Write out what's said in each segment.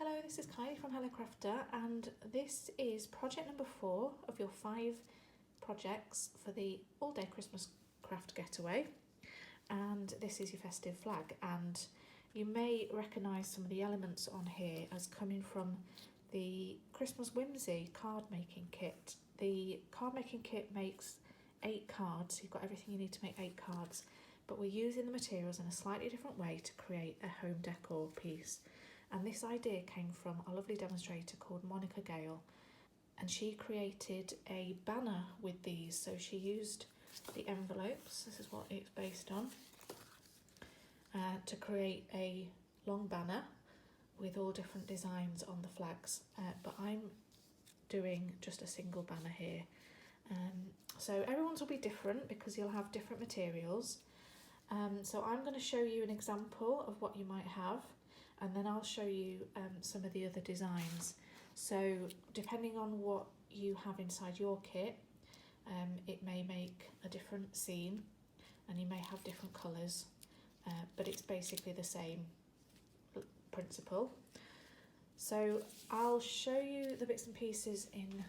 Hello, this is Kylie from Hello Crafter, and this is project number 4 of your 5 projects for the all-day Christmas craft getaway. And this is your festive flag, and you may recognise some of the elements on here as coming from the Christmas Whimsy card making kit. The card making kit makes 8 cards, you've got everything you need to make 8 cards, but we're using the materials in a slightly different way to create a home decor piece. And this idea came from a lovely demonstrator called Monica Gale, and she created a banner with these. So she used the envelopes, this is what it's based on, to create a long banner with all different designs on the flags, but I'm doing just a single banner here. So everyone's will be different because you'll have different materials. So I'm going to show you an example of what you might have, and then I'll show you some of the other designs. So depending on what you have inside your kit, it may make a different scene and you may have different colours, but it's basically the same principle. So I'll show you the bits and pieces in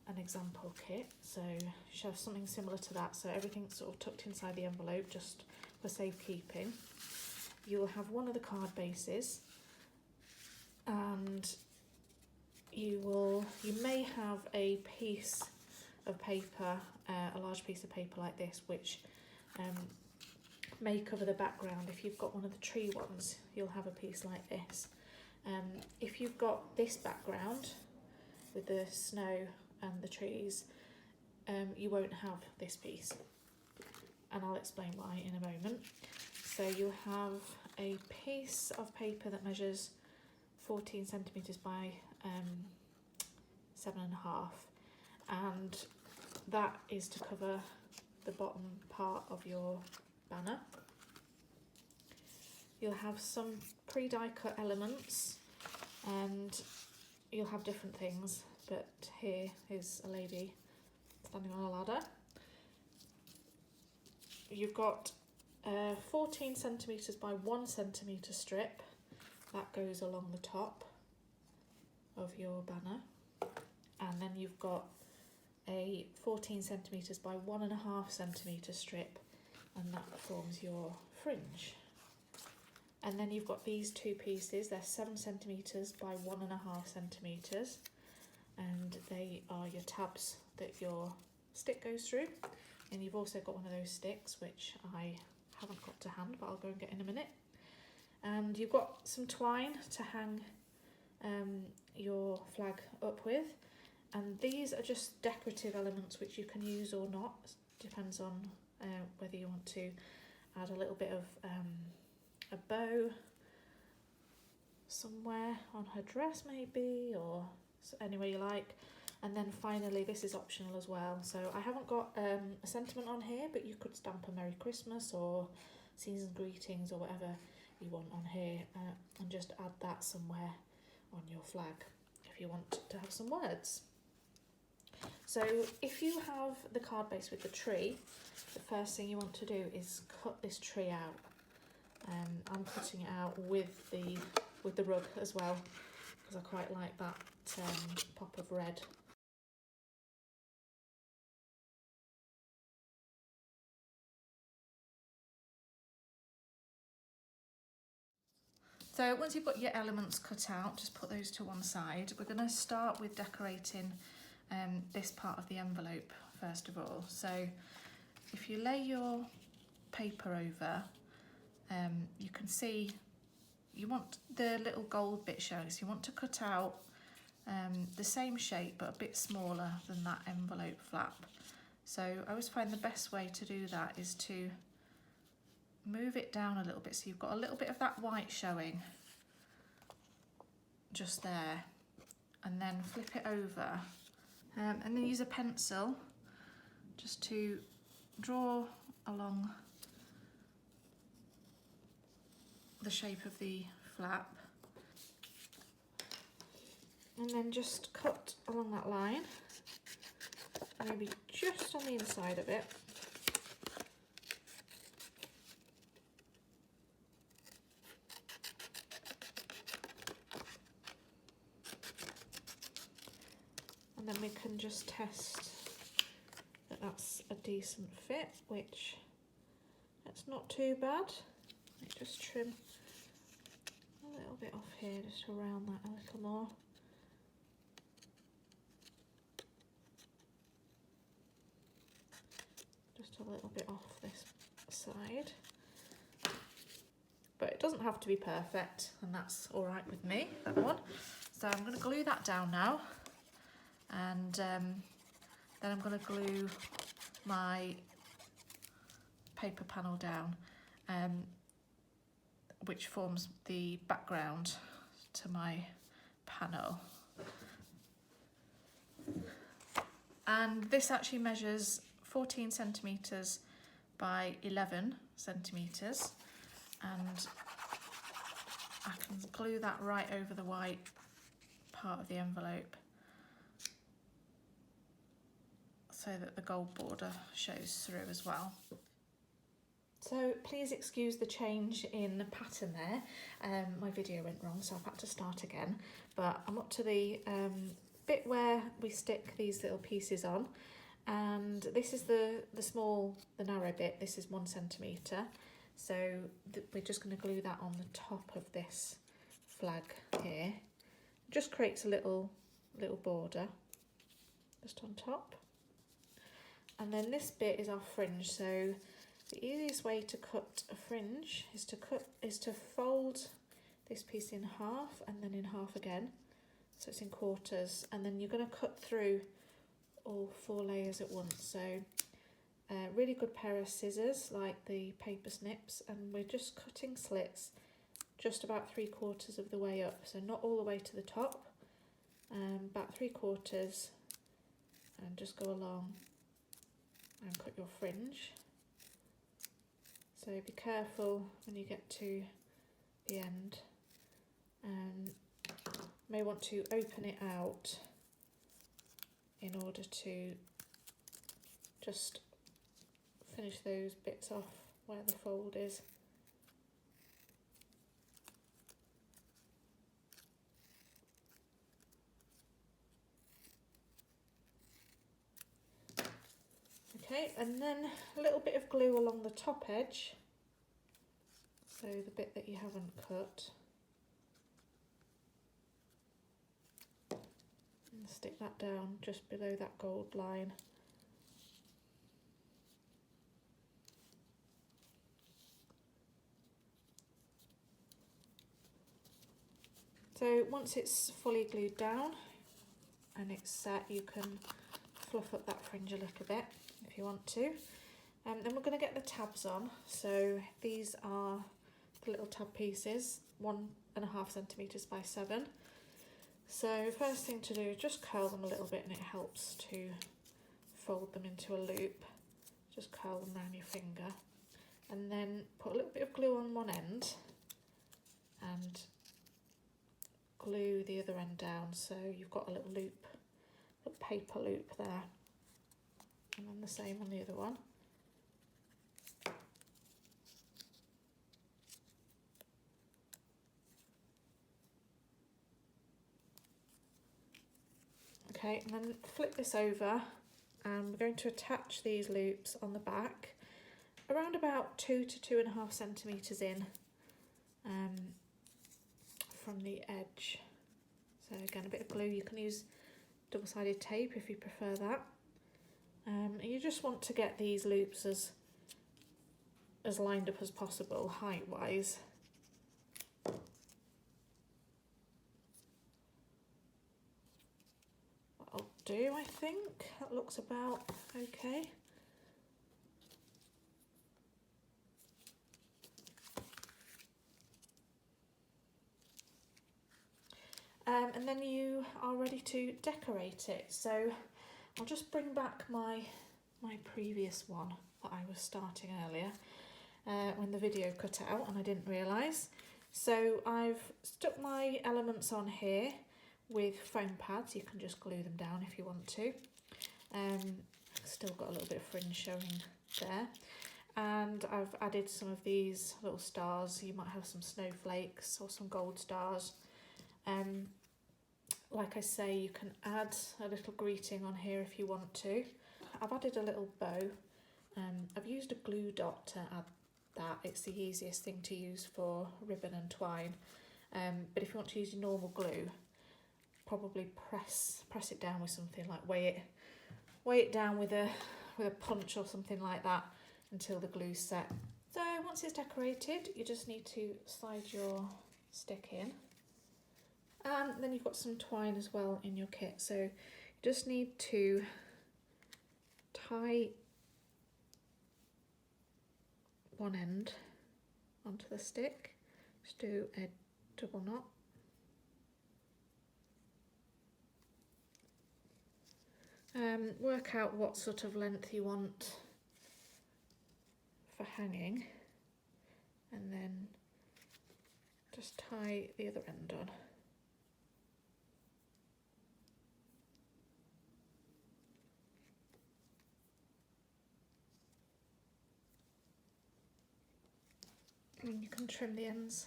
an example kit. So show something similar to that. So everything's sort of tucked inside the envelope just for safekeeping. You'll have one of the card bases, and you may have a piece of paper, a large piece of paper like this, which may cover the background. If you've got one of the tree ones, you'll have a piece like this. If you've got this background with the snow and the trees, you won't have this piece, and I'll explain why in a moment. So you'll have a piece of paper that measures 14 centimetres by 7.5, and that is to cover the bottom part of your banner. You'll have some pre-die cut elements, and you'll have different things, but here is a lady standing on a ladder. You've got 14 centimetres by 1 centimetre strip that goes along the top of your banner, and then you've got a 14 centimetres by 1.5 centimetre strip, and that forms your fringe. And then you've got these two pieces, they're 7 centimetres by 1.5 centimetres, and they are your tabs that your stick goes through. And you've also got one of those sticks, which I haven't got to hand, but I'll go and get in a minute. And you've got some twine to hang your flag up with, and these are just decorative elements which you can use or not, depends on whether you want to add a little bit of a bow somewhere on her dress maybe, or anywhere you like. And then finally, this is optional as well. So I haven't got a sentiment on here, but you could stamp a Merry Christmas or Season's Greetings or whatever you want on here, and just add that somewhere on your flag if you want to have some words. So if you have the card base with the tree, the first thing you want to do is cut this tree out. I'm cutting it out with the rug as well, because I quite like that pop of red. So once you've got your elements cut out, just put those to one side. We're going to start with decorating this part of the envelope first of all. So if you lay your paper over, you can see you want the little gold bit showing, so you want to cut out the same shape but a bit smaller than that envelope flap. So I always find the best way to do that is to move it down a little bit, so you've got a little bit of that white showing just there, and then flip it over, and then use a pencil just to draw along the shape of the flap, and then just cut along that line, maybe just on the inside of it. then we can just test that that's a decent fit, which that's not too bad. Just trim a little bit off here just to round that a little more. Just a little bit off this side. But it doesn't have to be perfect, and that's all right with me, that one. So I'm going to glue that down now, and then I'm going to glue my paper panel down, which forms the background to my panel. And this actually measures 14 centimetres by 11 centimetres, and I can glue that right over the white part of the envelope so that the gold border shows through as well. So please excuse the change in the pattern there. My video went wrong, so I've had to start again, but I'm up to the bit where we stick these little pieces on, and this is the narrow bit. This is 1 centimetre, so we're just going to glue that on the top of this flag here. Just creates a little border just on top, and then this bit is our fringe. So the easiest way to cut a fringe is to fold this piece in half and then in half again, so it's in quarters, and then you're going to cut through all 4 layers at once. So a really good pair of scissors like the paper snips, and we're just cutting slits just about 3/4 of the way up, so not all the way to the top, about 3/4, and just go along and cut your fringe. So be careful when you get to the end. You may want to open it out in order to just finish those bits off where the fold is. Okay, and then a little bit of glue along the top edge, so the bit that you haven't cut, and stick that down just below that gold line. So once it's fully glued down and it's set, you can fluff up that fringe a little bit if you want to. Then we're going to get the tabs on. So these are the little tab pieces, 1.5 centimetres by 7. So first thing to do is just curl them a little bit, and it helps to fold them into a loop. Just curl them around your finger, and then put a little bit of glue on one end and glue the other end down, so you've got a little loop, a paper loop there, and then the same on the other one. Okay, and then flip this over, and we're going to attach these loops on the back around about 2 to 2.5 centimetres in from the edge. So again, a bit of glue. You can use double-sided tape if you prefer that. You just want to get these loops as lined up as possible height-wise. What I'll do, I think that looks about okay. And then you are ready to decorate it. So I'll just bring back my previous one that I was starting earlier when the video cut out and I didn't realise. So I've stuck my elements on here with foam pads. You can just glue them down if you want to. Still got a little bit of fringe showing there. And I've added some of these little stars. You might have some snowflakes or some gold stars. like I say, you can add a little greeting on here if you want to. I've added a little bow. I've used a glue dot to add that. It's the easiest thing to use for ribbon and twine. But if you want to use your normal glue, probably press it down with something, like weigh it down with a punch or something like that until the glue's set. So once it's decorated, you just need to slide your stick in. And then you've got some twine as well in your kit. So you just need to tie one end onto the stick. Just do a double knot. Work out what sort of length you want for hanging, and then just tie the other end on. And you can trim the ends.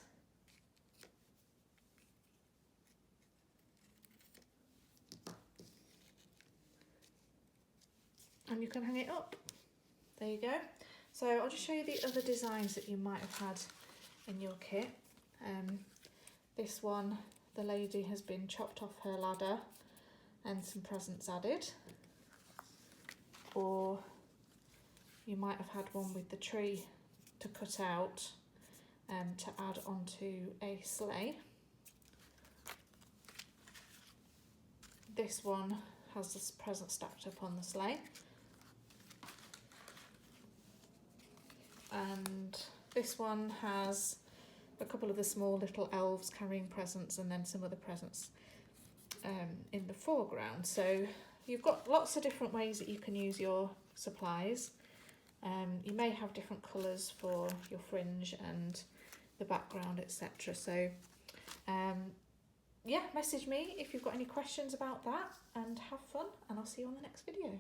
And you can hang it up. There you go. So I'll just show you the other designs that you might have had in your kit. This one, the lady has been chopped off her ladder and some presents added. Or you might have had one with the tree to cut out to add onto a sleigh. This one has this present stacked up on the sleigh. And this one has a couple of the small little elves carrying presents, and then some other presents in the foreground. So you've got lots of different ways that you can use your supplies. You may have different colours for your fringe and the background, etc. So yeah, message me if you've got any questions about that, and have fun, and I'll see you on the next video.